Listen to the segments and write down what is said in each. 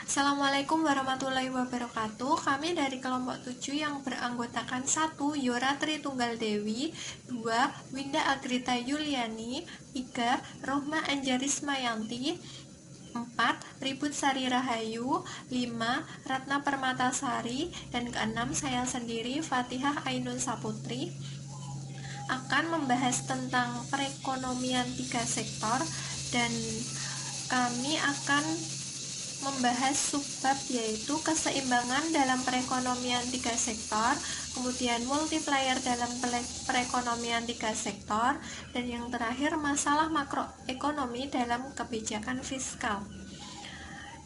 Assalamualaikum warahmatullahi wabarakatuh. Kami dari kelompok 7 yang beranggotakan 1. Yora Tritunggal Dewi, 2. Winda Agrita Yuliani, 3. Rohma Anjaris Mayanti, 4. Ribut Sari Rahayu, 5. Ratna Permatasari, dan ke-6 saya sendiri Fatihah Ainun Saputri akan membahas tentang perekonomian 3 sektor, dan kami akan membahas subbab yaitu keseimbangan dalam perekonomian 3 sektor, kemudian multiplier dalam perekonomian 3 sektor, dan yang terakhir masalah makroekonomi dalam kebijakan fiskal.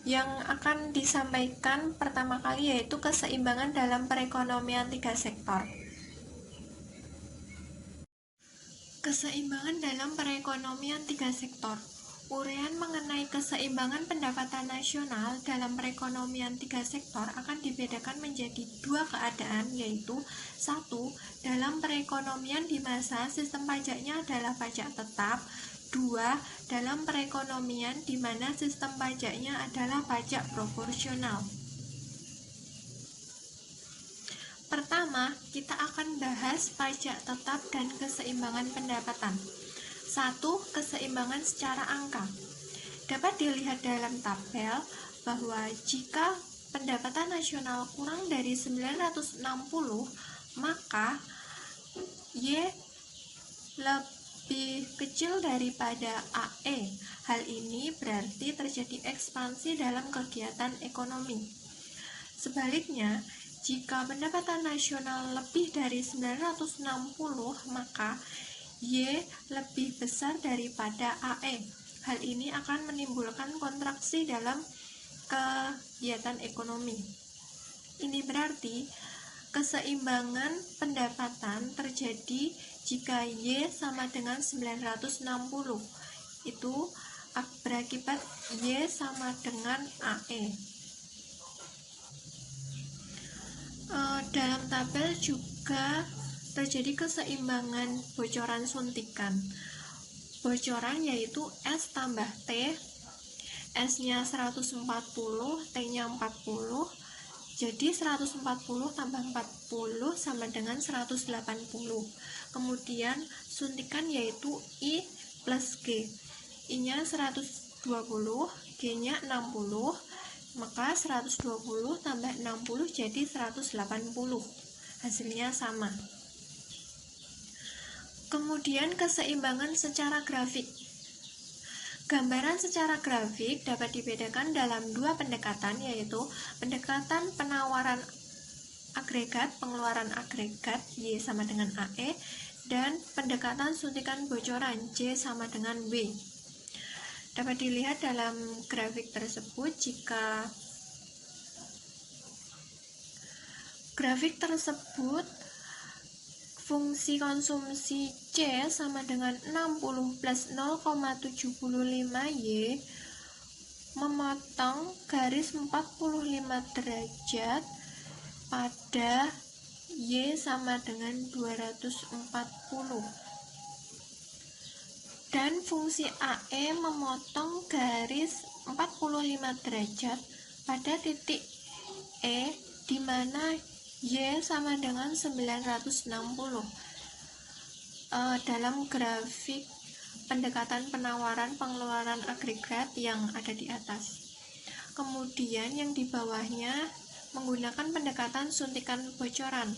Yang akan disampaikan pertama kali yaitu keseimbangan dalam perekonomian 3 sektor. Keseimbangan dalam perekonomian 3 sektor. Uraian mengenai keseimbangan pendapatan nasional dalam perekonomian 3 sektor akan dibedakan menjadi dua keadaan, yaitu 1. Dalam perekonomian di masa sistem pajaknya adalah pajak tetap. 2. Dalam perekonomian di mana sistem pajaknya adalah pajak proporsional. Pertama, kita akan bahas pajak tetap dan keseimbangan pendapatan. 1. Keseimbangan secara angka. Dapat dilihat dalam tabel bahwa jika pendapatan nasional kurang dari 960, maka Y lebih kecil daripada AE. Hal ini berarti terjadi ekspansi dalam kegiatan ekonomi. Sebaliknya, jika pendapatan nasional lebih dari 960, maka Y lebih besar daripada AE. Hal ini akan menimbulkan kontraksi dalam kegiatan ekonomi. Ini berarti keseimbangan pendapatan terjadi jika Y sama dengan 960. Itu berakibat Y sama dengan AE. Dalam tabel juga terjadi keseimbangan bocoran suntikan. Bocoran yaitu S tambah T, S-nya 140, T-nya 40. Jadi 140 tambah 40 sama dengan 180. Kemudian suntikan yaitu I plus G. I-nya 120, G-nya 60. Maka 120 tambah 60 jadi 180. Hasilnya sama. Kemudian keseimbangan secara grafik. Gambaran secara grafik dapat dibedakan dalam dua pendekatan, yaitu pendekatan penawaran agregat, pengeluaran agregat Y sama dengan AE, dan pendekatan suntikan bocoran J sama dengan W. Dapat dilihat dalam grafik tersebut, jika grafik tersebut fungsi konsumsi C sama dengan 60 plus 0,75Y memotong garis 45 derajat pada Y sama dengan 240. Dan fungsi AE memotong garis 45 derajat pada titik E, di mana Y sama dengan 960. Dalam grafik pendekatan penawaran pengeluaran agregat yang ada di atas. Kemudian yang di bawahnya menggunakan pendekatan suntikan bocoran.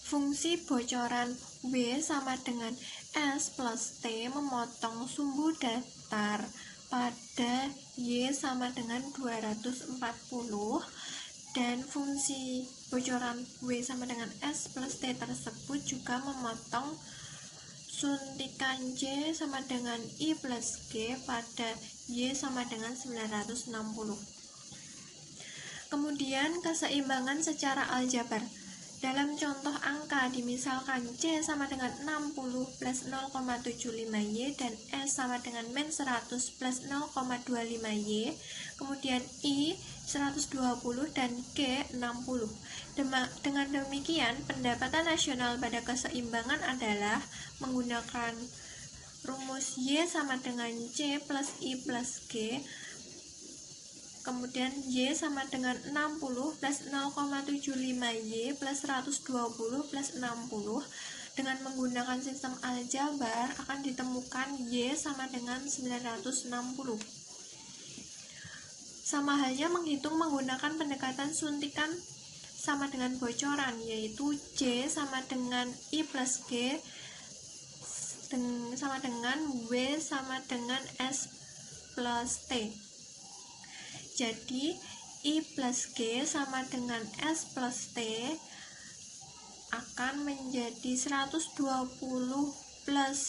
Fungsi bocoran W sama dengan S plus T memotong sumbu datar pada Y sama dengan 240, dan fungsi bocoran W sama dengan S plus T tersebut juga memotong suntikan J sama dengan I plus G pada Y sama dengan 960. Kemudian keseimbangan secara aljabar. Dalam contoh angka dimisalkan C sama dengan 60 plus 0,75Y dan S sama dengan min 100 plus 0,25Y, kemudian I 120 dan G 60. Dengan demikian, pendapatan nasional pada keseimbangan adalah menggunakan rumus Y sama dengan C plus I plus G, kemudian Y sama dengan 60 plus 0,75Y plus 120 plus 60. Dengan menggunakan sistem aljabar akan ditemukan Y sama dengan 960. Sama halnya menghitung menggunakan pendekatan suntikan sama dengan bocoran, yaitu J sama dengan I plus G sama dengan W sama dengan S plus T. Jadi I plus G sama dengan S plus T akan menjadi 120 plus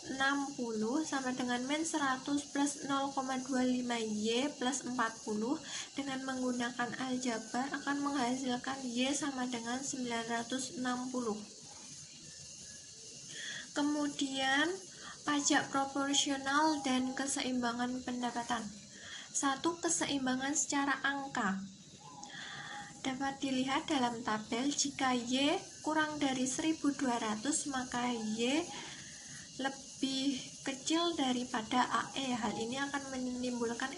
60 sama dengan min 100 plus 0,25Y plus 40. Dengan menggunakan aljabar akan menghasilkan Y sama dengan 960. Kemudian pajak proporsional dan keseimbangan pendapatan. 1. Keseimbangan secara angka. Dapat dilihat dalam tabel, jika Y kurang dari 1200 maka Y lebih kecil daripada AE. Hal ini akan menimbulkan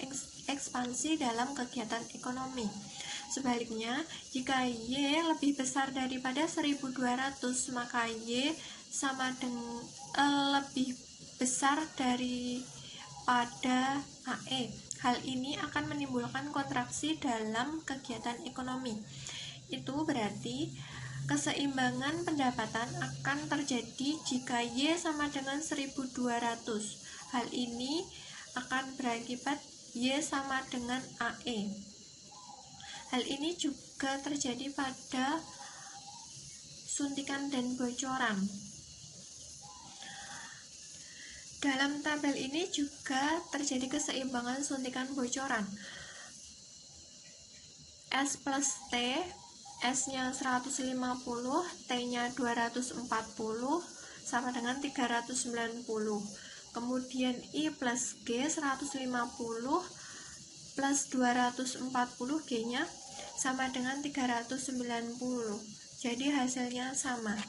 ekspansi dalam kegiatan ekonomi. Sebaliknya, jika Y lebih besar daripada 1200 maka Y sama dengan lebih besar daripada AE. Hal ini akan menimbulkan kontraksi dalam kegiatan ekonomi. Itu berarti keseimbangan pendapatan akan terjadi jika Y sama dengan 1200. Hal ini akan berakibat Y sama dengan AE. Hal ini juga terjadi pada suntikan dan bocoran. Dalam tabel ini juga terjadi keseimbangan suntikan bocoran. S plus T, S-nya 150, T-nya 240, sama dengan 390. Kemudian I plus G 150 plus 240, G-nya sama dengan 390. Jadi hasilnya sama.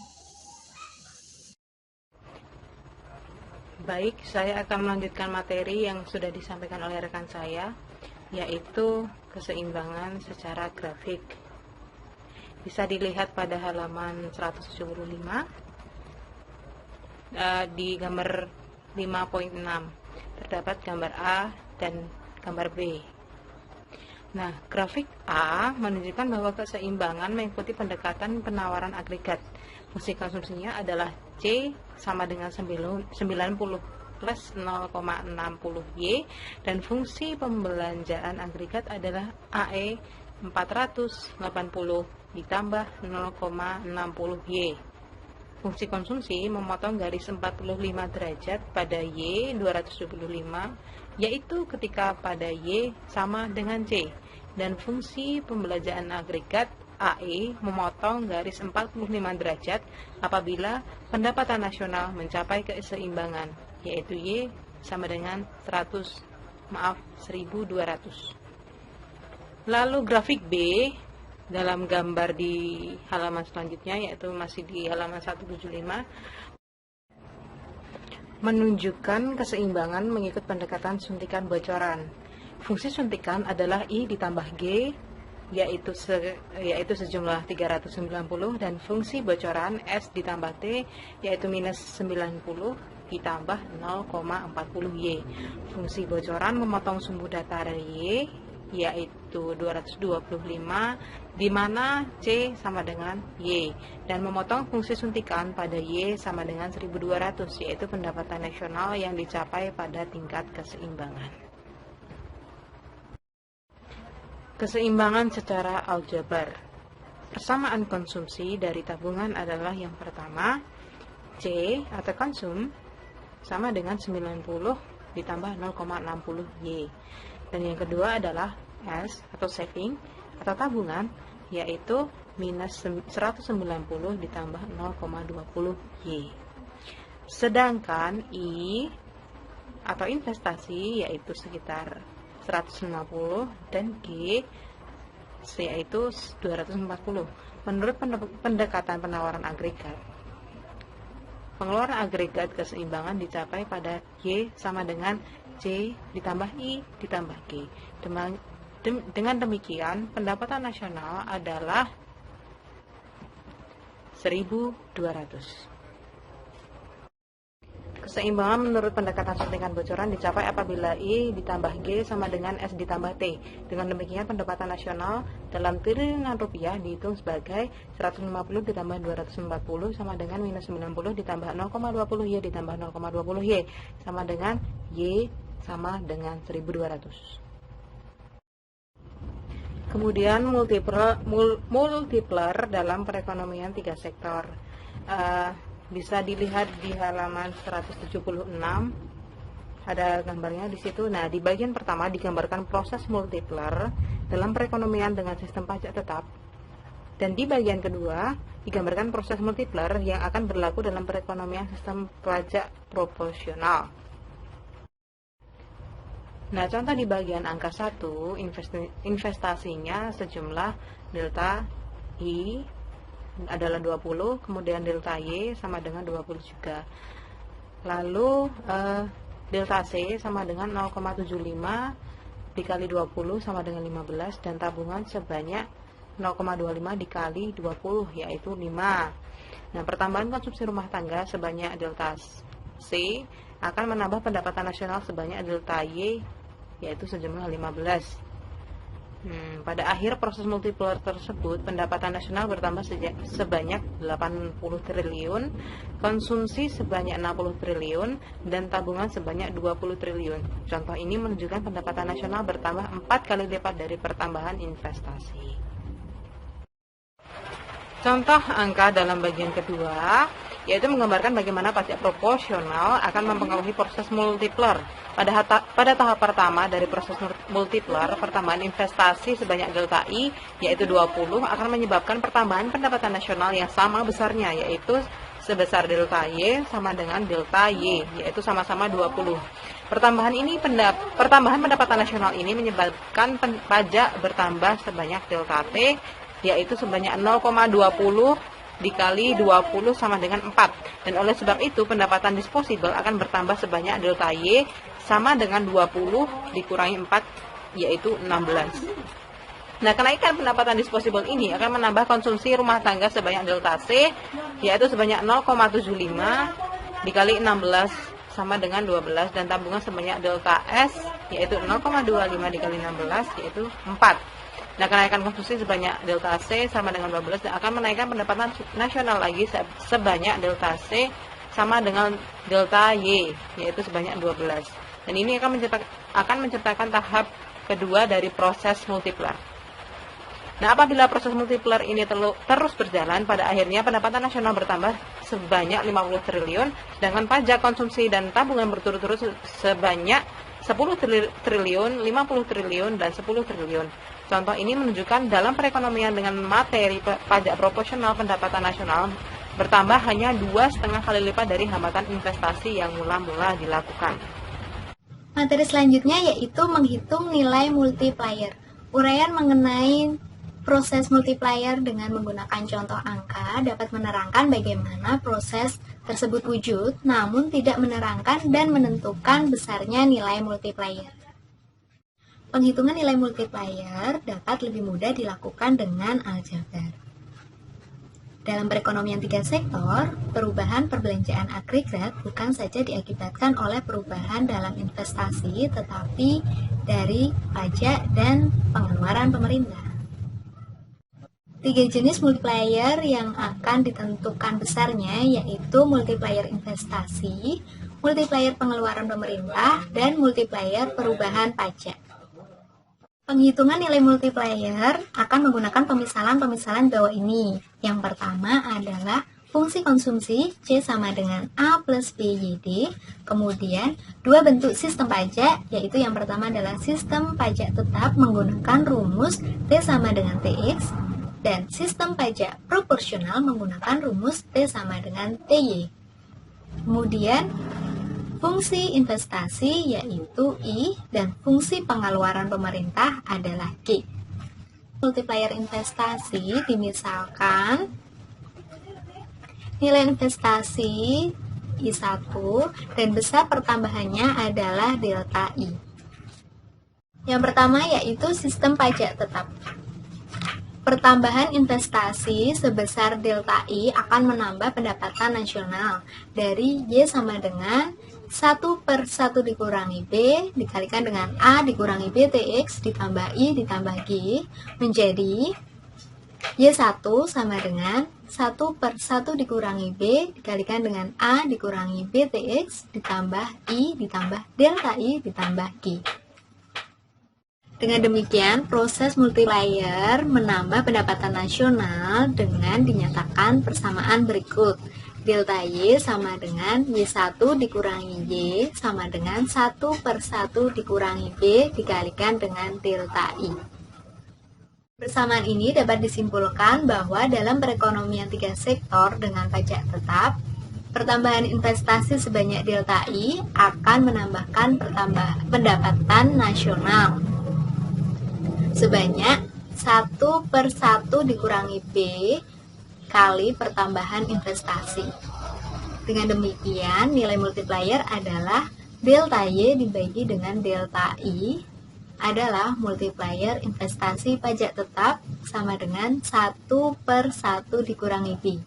Baik, saya akan melanjutkan materi yang sudah disampaikan oleh rekan saya, yaitu keseimbangan secara grafik. Bisa dilihat pada halaman 175 di gambar 5.6. Terdapat gambar A dan gambar B. Nah, grafik A menunjukkan bahwa keseimbangan mengikuti pendekatan penawaran agregat. Fungsi konsumsinya adalah C sama dengan 90 plus 0,60Y, dan fungsi pembelanjaan agregat adalah AE 480 ditambah 0,60Y. Fungsi konsumsi memotong garis 45 derajat pada Y 275, yaitu ketika pada Y sama dengan C, dan fungsi pembelanjaan agregat AE memotong garis 45 derajat apabila pendapatan nasional mencapai keseimbangan, yaitu Y sama dengan 1200. Lalu grafik B dalam gambar di halaman selanjutnya, yaitu masih di halaman 175, menunjukkan keseimbangan mengikut pendekatan suntikan bocoran. Fungsi suntikan adalah I ditambah G, yaitu sejumlah 390, dan fungsi bocoran S ditambah T, yaitu minus 90 ditambah 0,40Y. Fungsi bocoran memotong sumbu datar Y, yaitu 225, di mana C sama dengan Y, dan memotong fungsi suntikan pada Y sama dengan 1200, yaitu pendapatan nasional yang dicapai pada tingkat keseimbangan. Keseimbangan secara aljabar. Persamaan konsumsi dari tabungan adalah yang pertama, C atau konsum sama dengan 90 ditambah 0,60Y. Dan yang kedua adalah S atau saving atau tabungan, yaitu minus 190 ditambah 0,20Y. Sedangkan I atau investasi yaitu sekitar 150, dan G yaitu 240 menurut pendekatan penawaran agregat. Pengeluaran agregat keseimbangan dicapai pada Y sama dengan C ditambah I ditambah G. Dengan demikian, pendapatan nasional adalah 1.200. Keseimbangan menurut pendekatan suntikan bocoran dicapai apabila I ditambah G sama dengan S ditambah T. Dengan demikian, pendapatan nasional dalam triliunan rupiah dihitung sebagai 150 ditambah 240 sama dengan minus 90 ditambah 0,20 Y ditambah 0,20 Y sama dengan Y sama dengan 1.200. Kemudian multiplier dalam perekonomian tiga sektor. Bisa dilihat di halaman 176, ada gambarnya di situ. Nah, di bagian pertama digambarkan proses multiplier dalam perekonomian dengan sistem pajak tetap, dan di bagian kedua digambarkan proses multiplier yang akan berlaku dalam perekonomian sistem pajak proporsional. Nah, contoh di bagian angka 1, investasinya sejumlah delta I adalah 20, kemudian delta Y sama dengan 20 juga. Lalu delta C sama dengan 0,75 dikali 20 sama dengan 15, dan tabungan sebanyak 0,25 dikali 20 yaitu 5. Nah, pertambahan konsumsi rumah tangga sebanyak delta C akan menambah pendapatan nasional sebanyak delta Y yaitu sejumlah 15. Pada akhir proses multiplier tersebut, pendapatan nasional bertambah sebanyak 80 triliun, konsumsi sebanyak 60 triliun, dan tabungan sebanyak 20 triliun. Contoh ini menunjukkan pendapatan nasional bertambah 4 kali lipat dari pertambahan investasi. Contoh angka dalam bagian kedua, yaitu menggambarkan bagaimana pajak proporsional akan mempengaruhi proses multiplier. Pada tahap pertama dari proses multiplier, pertambahan investasi sebanyak delta I, yaitu 20, akan menyebabkan pertambahan pendapatan nasional yang sama besarnya, yaitu sebesar delta Y sama dengan delta Y, yaitu sama-sama 20. Pertambahan pendapatan nasional ini menyebabkan pajak bertambah sebanyak delta T, yaitu sebanyak 0,20 dikali 20 sama dengan 4. Dan oleh sebab itu, pendapatan disposable akan bertambah sebanyak delta Y sama dengan 20 dikurangi 4, yaitu 16. Nah, kenaikan pendapatan disposable ini akan menambah konsumsi rumah tangga sebanyak delta C, yaitu sebanyak 0,75 dikali 16 sama dengan 12, dan tabungan sebanyak delta S, yaitu 0,25 dikali 16, yaitu 4. Nah, kenaikan konsumsi sebanyak delta C sama dengan 12 dan akan menaikkan pendapatan nasional lagi sebanyak delta C sama dengan delta Y, yaitu sebanyak 12. Dan ini akan menciptakan tahap kedua dari proses multiplier. Nah, apabila proses multiplier ini terus berjalan, pada akhirnya pendapatan nasional bertambah sebanyak 50 triliun, sedangkan pajak konsumsi dan tabungan berturut-turut sebanyak 10 triliun, 50 triliun, dan 10 triliun. Contoh ini menunjukkan dalam perekonomian dengan materi pajak proporsional, pendapatan nasional bertambah hanya 2,5 kali lipat dari hambatan investasi yang mula-mula dilakukan. Materi selanjutnya yaitu menghitung nilai multiplier. Uraian mengenai proses multiplier dengan menggunakan contoh angka dapat menerangkan bagaimana proses tersebut wujud, namun tidak menerangkan dan menentukan besarnya nilai multiplier. Penghitungan nilai multiplier dapat lebih mudah dilakukan dengan aljabar. Dalam perekonomian tiga sektor, perubahan perbelanjaan agregat bukan saja diakibatkan oleh perubahan dalam investasi, tetapi dari pajak dan pengeluaran pemerintah. Tiga jenis multiplier yang akan ditentukan besarnya yaitu multiplier investasi, multiplier pengeluaran pemerintah, dan multiplier perubahan pajak. Penghitungan nilai multiplier akan menggunakan pemisalan-pemisalan bawah ini. Yang pertama adalah fungsi konsumsi C sama dengan A plus BYD. Kemudian, dua bentuk sistem pajak, yaitu yang pertama adalah sistem pajak tetap menggunakan rumus T sama dengan TX, dan sistem pajak proporsional menggunakan rumus T sama dengan TY. Kemudian, fungsi investasi yaitu I dan fungsi pengeluaran pemerintah adalah G. Multiplier investasi dimisalkan nilai investasi I1 dan besar pertambahannya adalah delta I. Yang pertama yaitu sistem pajak tetap. Pertambahan investasi sebesar delta I akan menambah pendapatan nasional dari Y sama dengan 1/1 dikurangi B dikalikan dengan A dikurangi BTX ditambah I ditambah G menjadi Y1 sama dengan 1/1 dikurangi B dikalikan dengan A dikurangi BTX ditambah I ditambah delta I ditambah G. Dengan demikian, proses multiplier menambah pendapatan nasional dengan dinyatakan persamaan berikut. Delta Y sama dengan Y1 dikurangi Y sama dengan 1/1 dikurangi B dikalikan dengan delta I. Persamaan ini dapat disimpulkan bahwa dalam perekonomian 3 sektor dengan pajak tetap, pertambahan investasi sebanyak delta I akan menambahkan pendapatan nasional sebanyak 1/1 dikurangi B kali pertambahan investasi. Dengan demikian, nilai multiplier adalah delta Y dibagi dengan delta I adalah multiplier investasi pajak tetap sama dengan 1/1 dikurangi B.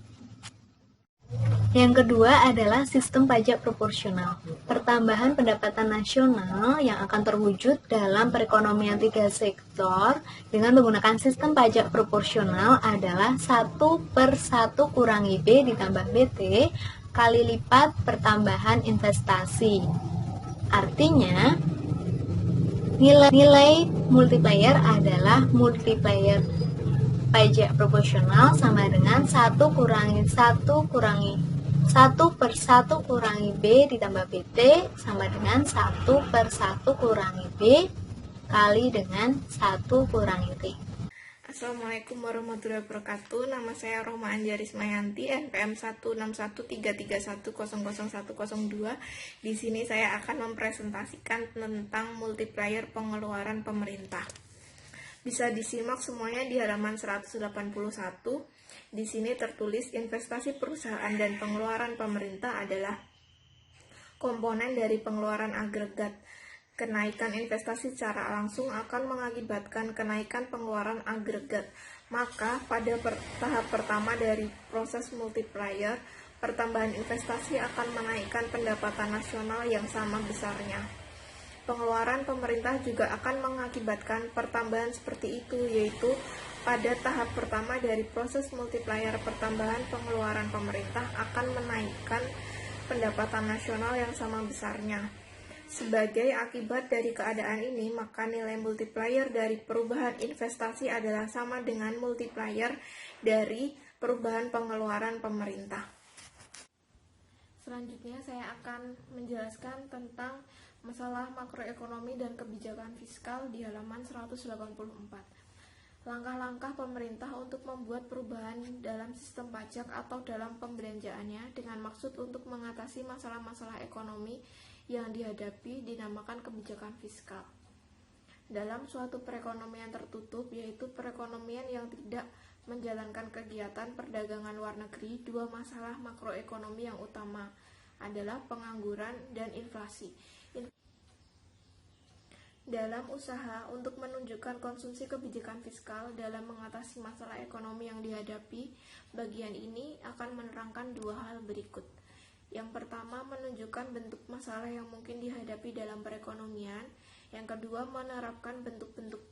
Yang kedua adalah sistem pajak proporsional. Pertambahan pendapatan nasional yang akan terwujud dalam perekonomian 3 sektor dengan menggunakan sistem pajak proporsional adalah 1/1 kurangi B ditambah BT kali lipat pertambahan investasi. Artinya, nilai multiplier adalah multiplier pajak proporsional sama dengan 1/1 kurangi B ditambah BT sama dengan 1/1 kurangi B kali dengan 1 kurangi T. Assalamualaikum warahmatullahi wabarakatuh. Nama saya Rohma Anjaris Mayanti, NPM 16133100102. Di sini saya akan mempresentasikan tentang multiplier pengeluaran pemerintah. Bisa disimak semuanya di halaman 181. Di sini tertulis investasi perusahaan dan pengeluaran pemerintah adalah komponen dari pengeluaran agregat. Kenaikan investasi secara langsung akan mengakibatkan kenaikan pengeluaran agregat. Maka pada tahap pertama dari proses multiplier, pertambahan investasi akan menaikkan pendapatan nasional yang sama besarnya. Pengeluaran pemerintah juga akan mengakibatkan pertambahan seperti itu, yaitu pada tahap pertama dari proses multiplier, pertambahan pengeluaran pemerintah akan menaikkan pendapatan nasional yang sama besarnya. Sebagai akibat dari keadaan ini, maka nilai multiplier dari perubahan investasi adalah sama dengan multiplier dari perubahan pengeluaran pemerintah. Selanjutnya saya akan menjelaskan tentang masalah makroekonomi dan kebijakan fiskal di halaman 184. Langkah-langkah pemerintah untuk membuat perubahan dalam sistem pajak atau dalam pembelanjaannya dengan maksud untuk mengatasi masalah-masalah ekonomi yang dihadapi dinamakan kebijakan fiskal. Dalam suatu perekonomian tertutup, yaitu perekonomian yang tidak menjalankan kegiatan perdagangan luar negeri, dua masalah makroekonomi yang utama adalah pengangguran dan inflasi. Dalam usaha untuk menunjukkan konsumsi kebijakan fiskal dalam mengatasi masalah ekonomi yang dihadapi, bagian ini akan menerangkan dua hal berikut. Yang pertama, menunjukkan bentuk masalah yang mungkin dihadapi dalam perekonomian. Yang kedua, menerapkan bentuk-bentuk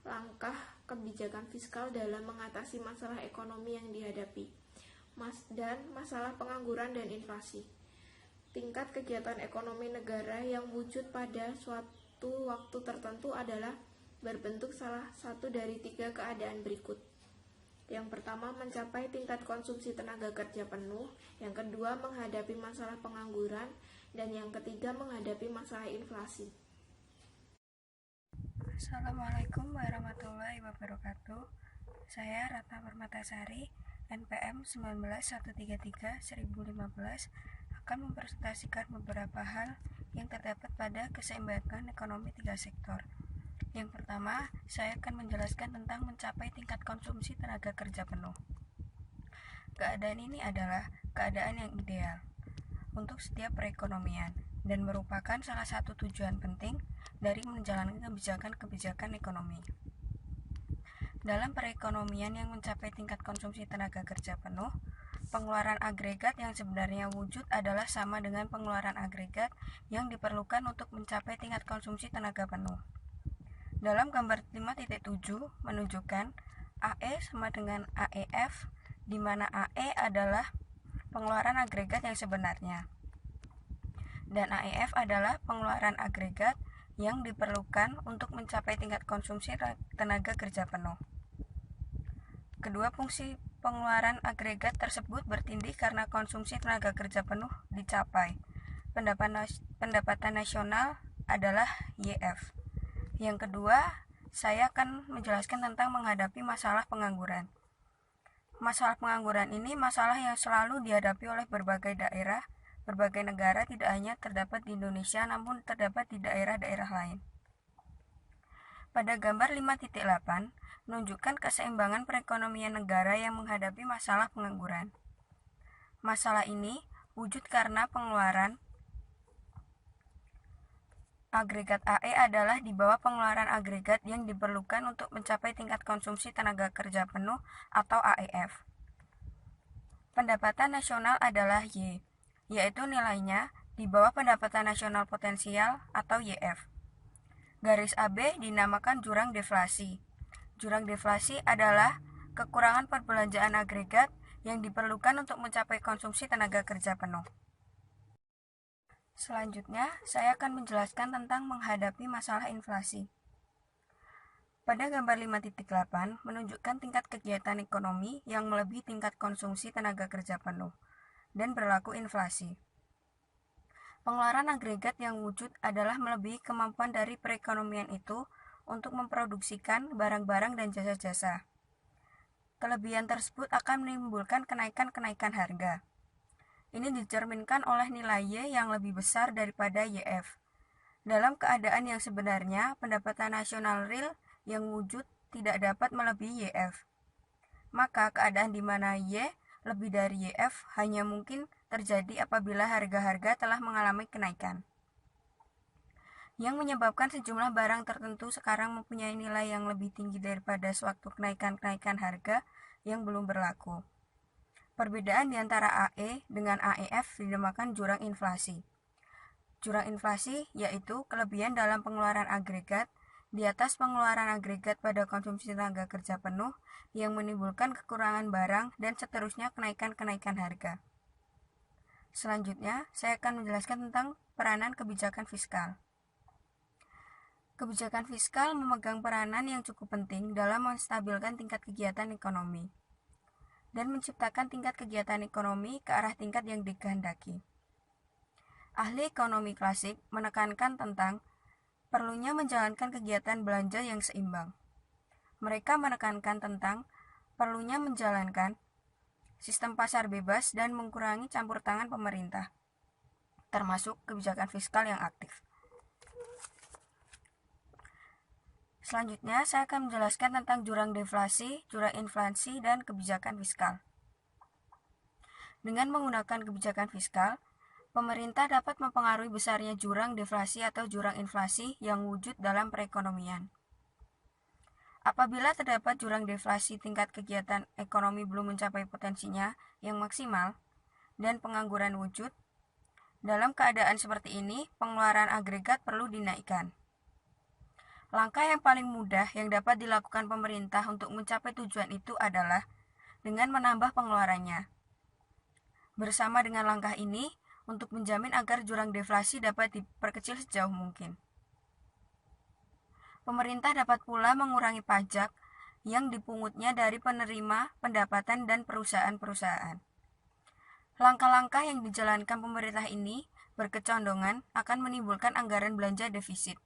langkah kebijakan fiskal dalam mengatasi masalah ekonomi yang dihadapi. Dan masalah pengangguran dan inflasi. Tingkat kegiatan ekonomi negara yang wujud pada suatu waktu tertentu adalah berbentuk salah satu dari tiga keadaan berikut. Yang pertama, mencapai tingkat konsumsi tenaga kerja penuh. Yang kedua, menghadapi masalah pengangguran. Dan yang ketiga, menghadapi masalah inflasi. Assalamualaikum warahmatullahi wabarakatuh. Saya Ratna Permatasari, NPM 19133-1015 akan mempresentasikan beberapa hal yang terdapat pada keseimbangan ekonomi 3 sektor. Yang pertama, saya akan menjelaskan tentang mencapai tingkat konsumsi tenaga kerja penuh. Keadaan ini adalah keadaan yang ideal. untuk setiap perekonomian dan merupakan salah satu tujuan penting dari menjalankan kebijakan-kebijakan ekonomi. Dalam perekonomian yang mencapai tingkat konsumsi tenaga kerja penuh, pengeluaran agregat yang sebenarnya wujud adalah sama dengan pengeluaran agregat yang diperlukan untuk mencapai tingkat konsumsi tenaga penuh. Dalam gambar 5.7 menunjukkan AE sama dengan AEF, di mana AE adalah pengeluaran agregat yang sebenarnya, dan AEF adalah pengeluaran agregat yang diperlukan untuk mencapai tingkat konsumsi tenaga kerja penuh. Kedua fungsi pengeluaran agregat tersebut bertindih karena konsumsi tenaga kerja penuh dicapai. Pendapatan nasional adalah YF. Yang kedua, saya akan menjelaskan tentang menghadapi masalah pengangguran. Masalah pengangguran ini masalah yang selalu dihadapi oleh berbagai daerah, berbagai negara, tidak hanya terdapat di Indonesia namun terdapat di daerah-daerah lain. Pada gambar 5.8 menunjukkan keseimbangan perekonomian negara yang menghadapi masalah pengangguran. Masalah ini wujud karena pengeluaran agregat AE adalah di bawah pengeluaran agregat yang diperlukan untuk mencapai tingkat konsumsi tenaga kerja penuh atau AEF. Pendapatan nasional adalah Y, yaitu nilainya di bawah pendapatan nasional potensial atau YF. Garis AB dinamakan jurang deflasi. Jurang deflasi adalah kekurangan perbelanjaan agregat yang diperlukan untuk mencapai konsumsi tenaga kerja penuh. Selanjutnya, saya akan menjelaskan tentang menghadapi masalah inflasi. Pada gambar 5.8 menunjukkan tingkat kegiatan ekonomi yang melebihi tingkat konsumsi tenaga kerja penuh dan berlaku inflasi. Pengeluaran agregat yang wujud adalah melebihi kemampuan dari perekonomian itu untuk memproduksikan barang-barang dan jasa-jasa. Kelebihan tersebut akan menimbulkan kenaikan harga. Ini dicerminkan oleh nilai Y yang lebih besar daripada YF. Dalam keadaan yang sebenarnya, pendapatan nasional real yang wujud tidak dapat melebihi YF. Maka keadaan di mana Y lebih dari YF hanya mungkin terjadi apabila harga-harga telah mengalami kenaikan, yang menyebabkan sejumlah barang tertentu sekarang mempunyai nilai yang lebih tinggi daripada sewaktu kenaikan harga yang belum berlaku. Perbedaan di antara AE dengan AEF dinamakan jurang inflasi. Jurang inflasi yaitu kelebihan dalam pengeluaran agregat di atas pengeluaran agregat pada konsumsi tenaga kerja penuh yang menimbulkan kekurangan barang dan seterusnya kenaikan harga. Selanjutnya, saya akan menjelaskan tentang peranan kebijakan fiskal. Kebijakan fiskal memegang peranan yang cukup penting dalam menstabilkan tingkat kegiatan ekonomi dan menciptakan tingkat kegiatan ekonomi ke arah tingkat yang dikehendaki. Ahli ekonomi klasik menekankan tentang perlunya menjalankan kegiatan belanja yang seimbang. Mereka menekankan tentang perlunya menjalankan sistem pasar bebas dan mengurangi campur tangan pemerintah, termasuk kebijakan fiskal yang aktif. Selanjutnya, saya akan menjelaskan tentang jurang deflasi, jurang inflasi, dan kebijakan fiskal. Dengan menggunakan kebijakan fiskal, pemerintah dapat mempengaruhi besarnya jurang deflasi atau jurang inflasi yang wujud dalam perekonomian. Apabila terdapat jurang deflasi, tingkat kegiatan ekonomi belum mencapai potensinya yang maksimal, dan pengangguran wujud, dalam keadaan seperti ini, pengeluaran agregat perlu dinaikkan. Langkah yang paling mudah yang dapat dilakukan pemerintah untuk mencapai tujuan itu adalah dengan menambah pengeluarannya. Bersama dengan langkah ini, untuk menjamin agar jurang deflasi dapat diperkecil sejauh mungkin. Pemerintah dapat pula mengurangi pajak yang dipungutnya dari penerima pendapatan dan perusahaan-perusahaan. Langkah-langkah yang dijalankan pemerintah ini berkecondongan akan menimbulkan anggaran belanja defisit.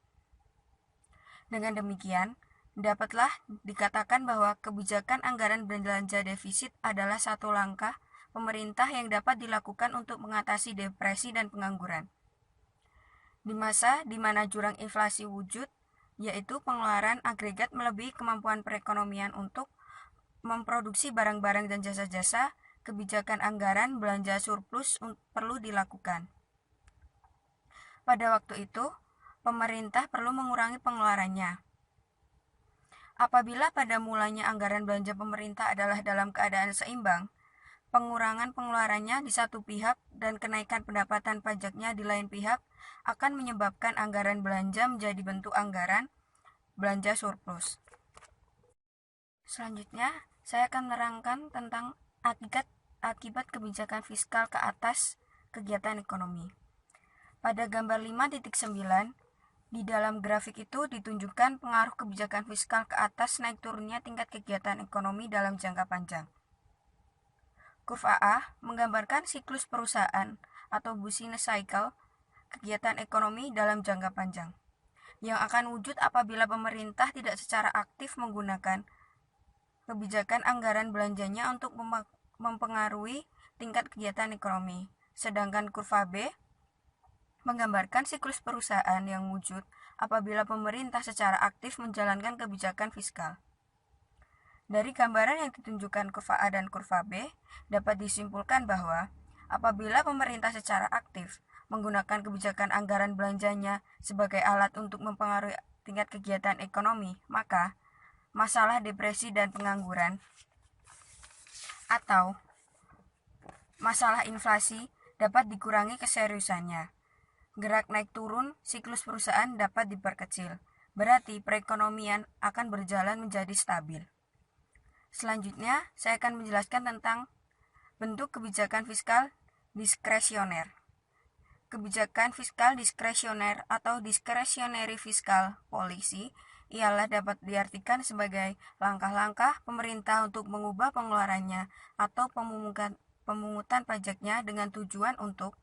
Dengan demikian, dapatlah dikatakan bahwa kebijakan anggaran belanja defisit adalah satu langkah pemerintah yang dapat dilakukan untuk mengatasi depresi dan pengangguran. Di masa di mana jurang inflasi wujud, yaitu pengeluaran agregat melebihi kemampuan perekonomian untuk memproduksi barang-barang dan jasa-jasa, kebijakan anggaran belanja surplus perlu dilakukan. Pada waktu itu, pemerintah perlu mengurangi pengeluarannya. Apabila pada mulanya anggaran belanja pemerintah adalah dalam keadaan seimbang, pengurangan pengeluarannya di satu pihak dan kenaikan pendapatan pajaknya di lain pihak akan menyebabkan anggaran belanja menjadi bentuk anggaran belanja surplus. Selanjutnya, saya akan menerangkan tentang akibat kebijakan fiskal ke atas kegiatan ekonomi. Pada gambar 5.9, di dalam grafik itu ditunjukkan pengaruh kebijakan fiskal ke atas naik turunnya tingkat kegiatan ekonomi dalam jangka panjang. Kurva A menggambarkan siklus perusahaan atau business cycle kegiatan ekonomi dalam jangka panjang, yang akan wujud apabila pemerintah tidak secara aktif menggunakan kebijakan anggaran belanjanya untuk mempengaruhi tingkat kegiatan ekonomi. Sedangkan kurva B menggambarkan siklus perusahaan yang wujud apabila pemerintah secara aktif menjalankan kebijakan fiskal. Dari gambaran yang ditunjukkan kurva A dan kurva B, dapat disimpulkan bahwa apabila pemerintah secara aktif menggunakan kebijakan anggaran belanjanya sebagai alat untuk mempengaruhi tingkat kegiatan ekonomi, maka masalah depresi dan pengangguran atau masalah inflasi dapat dikurangi keseriusannya. Gerak naik turun siklus perusahaan dapat diperkecil, berarti perekonomian akan berjalan menjadi stabil. Selanjutnya, saya akan menjelaskan tentang bentuk kebijakan fiskal diskresioner. Kebijakan fiskal diskresioner atau discretionary fiscal policy ialah dapat diartikan sebagai langkah-langkah pemerintah untuk mengubah pengeluarannya atau pemungutan pajaknya dengan tujuan untuk: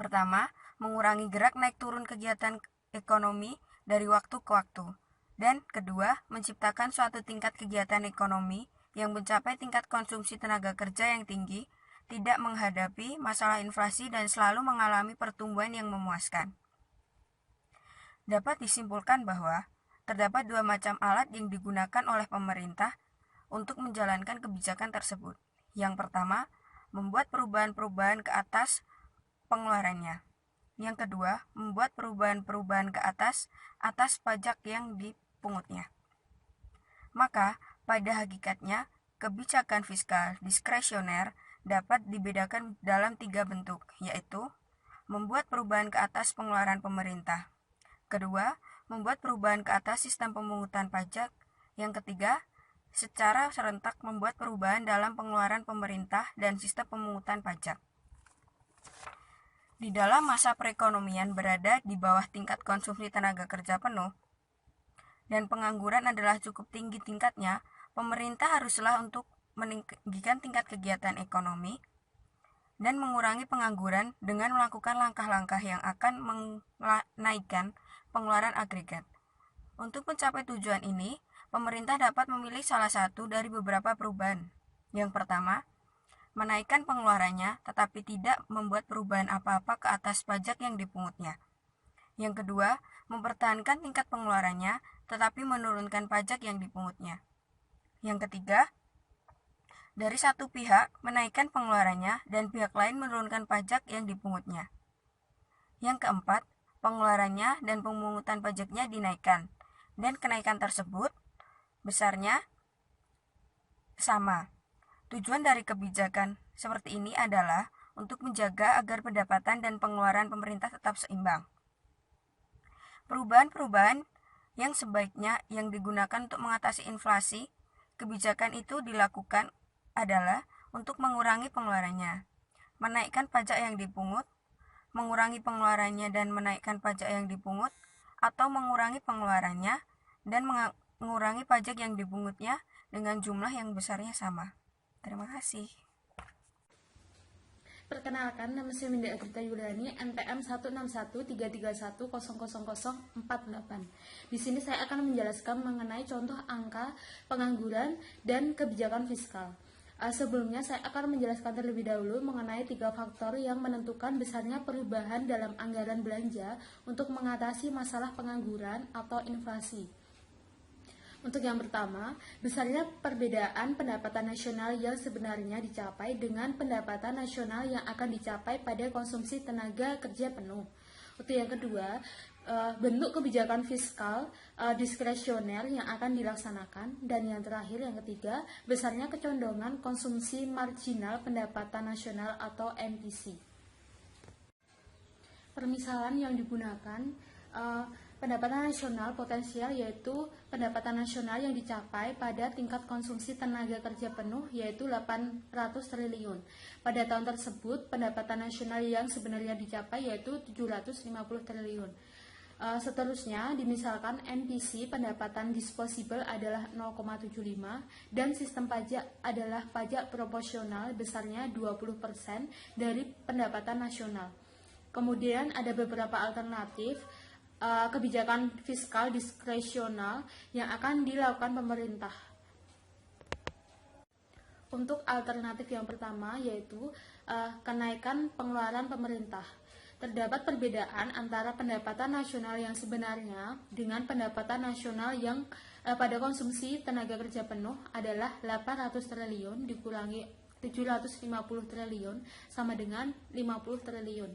pertama, mengurangi gerak naik turun kegiatan ekonomi dari waktu ke waktu. Dan kedua, menciptakan suatu tingkat kegiatan ekonomi yang mencapai tingkat konsumsi tenaga kerja yang tinggi, tidak menghadapi masalah inflasi dan selalu mengalami pertumbuhan yang memuaskan. Dapat disimpulkan bahwa terdapat dua macam alat yang digunakan oleh pemerintah untuk menjalankan kebijakan tersebut. Yang pertama, membuat perubahan-perubahan ke atas pengeluarannya. Yang kedua, membuat perubahan-perubahan ke atas pajak yang dipungutnya. Maka, pada hakikatnya, kebijakan fiskal diskresioner dapat dibedakan dalam 3 bentuk, yaitu membuat perubahan ke atas pengeluaran pemerintah. Kedua, membuat perubahan ke atas sistem pemungutan pajak. Yang ketiga, secara serentak membuat perubahan dalam pengeluaran pemerintah dan sistem pemungutan pajak. Di dalam masa perekonomian berada di bawah tingkat konsumsi tenaga kerja penuh dan pengangguran adalah cukup tinggi tingkatnya, pemerintah haruslah untuk meninggikan tingkat kegiatan ekonomi dan mengurangi pengangguran dengan melakukan langkah-langkah yang akan menaikkan pengeluaran agregat. Untuk mencapai tujuan ini, pemerintah dapat memilih salah satu dari beberapa perubahan. Yang pertama, menaikkan pengeluarannya tetapi tidak membuat perubahan apa-apa ke atas pajak yang dipungutnya. Yang kedua, mempertahankan tingkat pengeluarannya tetapi menurunkan pajak yang dipungutnya. Yang ketiga, dari satu pihak menaikkan pengeluarannya dan pihak lain menurunkan pajak yang dipungutnya. Yang keempat, pengeluarannya dan pemungutan pajaknya dinaikkan, dan kenaikan tersebut besarnya sama. Tujuan dari kebijakan seperti ini adalah untuk menjaga agar pendapatan dan pengeluaran pemerintah tetap seimbang. Perubahan-perubahan yang sebaiknya yang digunakan untuk mengatasi inflasi, kebijakan itu dilakukan adalah untuk mengurangi pengeluarannya, menaikkan pajak yang dipungut, mengurangi pengeluarannya dan menaikkan pajak yang dipungut, atau mengurangi pengeluarannya dan mengurangi pajak yang dipungutnya dengan jumlah yang besarnya sama. Terima kasih. Perkenalkan, nama saya Winda Agrita Yuliani, NPM 1613331000048. Di sini saya akan menjelaskan mengenai contoh angka pengangguran dan kebijakan fiskal. Sebelumnya saya akan menjelaskan terlebih dahulu mengenai 3 faktor yang menentukan besarnya perubahan dalam anggaran belanja untuk mengatasi masalah pengangguran atau inflasi. Untuk yang pertama, besarnya perbedaan pendapatan nasional yang sebenarnya dicapai dengan pendapatan nasional yang akan dicapai pada konsumsi tenaga kerja penuh. Untuk yang kedua, bentuk kebijakan fiskal diskresioner yang akan dilaksanakan. Dan yang terakhir, yang ketiga, besarnya kecondongan konsumsi marginal pendapatan nasional atau MPC. Permisalan yang digunakan, pendapatan nasional potensial yaitu pendapatan nasional yang dicapai pada tingkat konsumsi tenaga kerja penuh yaitu 800 triliun. Pada tahun tersebut, pendapatan nasional yang sebenarnya dicapai yaitu 750 triliun. Seterusnya, dimisalkan MPC pendapatan disposable adalah 0,75 dan sistem pajak adalah pajak proporsional besarnya 20% dari pendapatan nasional. Kemudian ada beberapa alternatif kebijakan fiskal diskresional yang akan dilakukan pemerintah. Untuk alternatif yang pertama yaitu kenaikan pengeluaran pemerintah. Terdapat perbedaan antara pendapatan nasional yang sebenarnya dengan pendapatan nasional yang pada konsumsi tenaga kerja penuh adalah 800 triliun dikurangi 750 triliun sama dengan 50 triliun.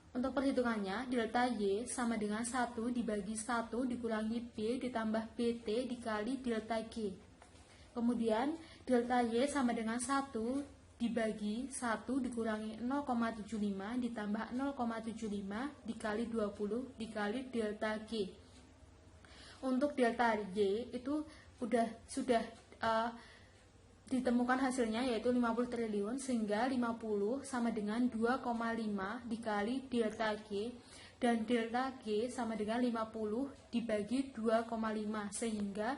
Untuk perhitungannya, delta Y sama dengan 1 dibagi 1 dikurangi P ditambah PT dikali delta G. Kemudian, delta Y sama dengan 1 dibagi 1 dikurangi 0,75 ditambah 0,75 dikali 20 dikali delta G. Untuk delta Y itu sudah ditemukan hasilnya yaitu 50 triliun sehingga 50 sama dengan 2,5 dikali delta G dan delta G sama dengan 50 dibagi 2,5 sehingga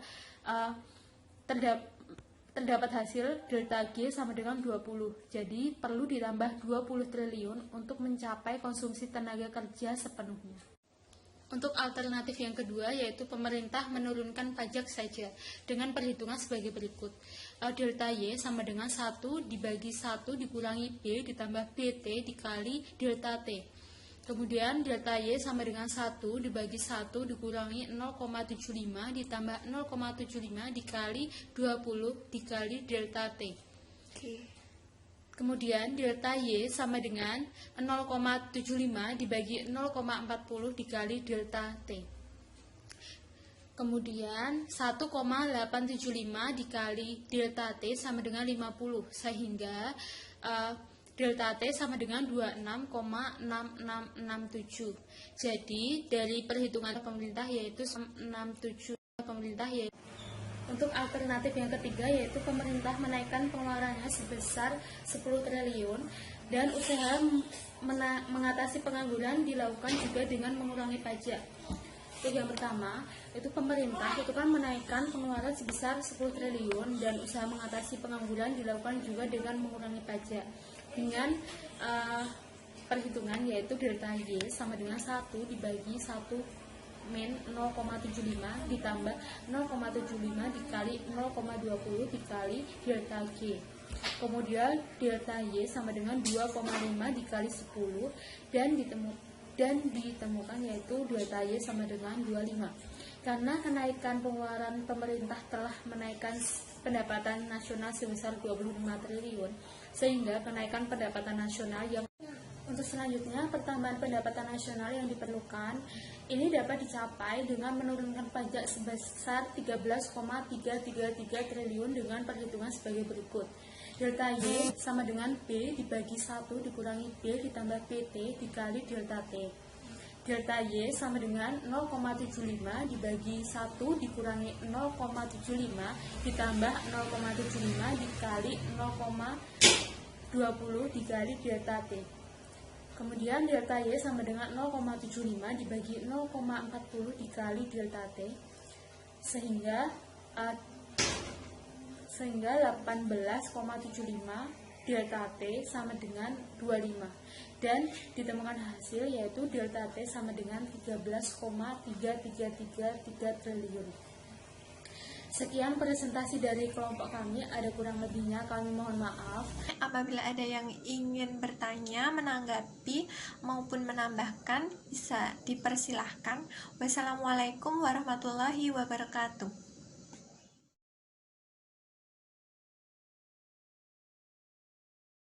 terdapat hasil delta G sama dengan 20. Jadi perlu ditambah 20 triliun untuk mencapai konsumsi tenaga kerja sepenuhnya. Untuk alternatif yang kedua yaitu pemerintah menurunkan pajak saja dengan perhitungan sebagai berikut. Delta Y sama dengan 1 dibagi 1 dikurangi B ditambah PT dikali delta T. Kemudian delta Y sama dengan 1 dibagi 1 dikurangi 0,75 ditambah 0,75 dikali 20 dikali delta T. Kemudian delta Y sama dengan 0,75 dibagi 0,40 dikali delta T. Kemudian 1,875 dikali delta T sama dengan 50 sehingga delta T sama dengan 26,6667. Jadi dari perhitungan pemerintah yaitu 67 Untuk alternatif yang ketiga yaitu pemerintah menaikkan pengeluarannya sebesar 10 triliun dan usaha mengatasi pengangguran dilakukan juga dengan mengurangi pajak. Untuk yang pertama, itu pemerintah itu kan menaikkan pengeluaran sebesar 10 triliun dan usaha mengatasi pengangguran dilakukan juga dengan mengurangi pajak. Dengan perhitungan yaitu delta Y sama dengan 1 dibagi 1 min 0,75 ditambah 0,75 dikali 0,20 dikali delta G. Kemudian delta Y sama dengan 2,5 dikali 10 dan ditemukan yaitu delta Y sama dengan 25. Karena kenaikan pengeluaran pemerintah telah menaikkan pendapatan nasional sebesar 25 triliun sehingga kenaikan pendapatan nasional yang untuk selanjutnya, pertambahan pendapatan nasional yang diperlukan ini dapat dicapai dengan menurunkan pajak sebesar 13,333 triliun dengan perhitungan sebagai berikut. Delta Y sama dengan B dibagi 1 dikurangi B ditambah PT dikali delta T. Delta Y sama dengan 0,75 dibagi 1 dikurangi 0,75 ditambah 0,75 dikali 0,20 dikali delta T. Kemudian delta Y sama dengan 0,75 dibagi 0,40 dikali delta T sehingga 18,75 delta T sama dengan 25 dan ditemukan hasil yaitu delta T sama dengan 13,3333 triliun. Sekian presentasi dari kelompok kami, ada kurang lebihnya kami mohon maaf. Apabila ada yang ingin bertanya, menanggapi, maupun menambahkan, bisa dipersilahkan. Wassalamualaikum warahmatullahi wabarakatuh.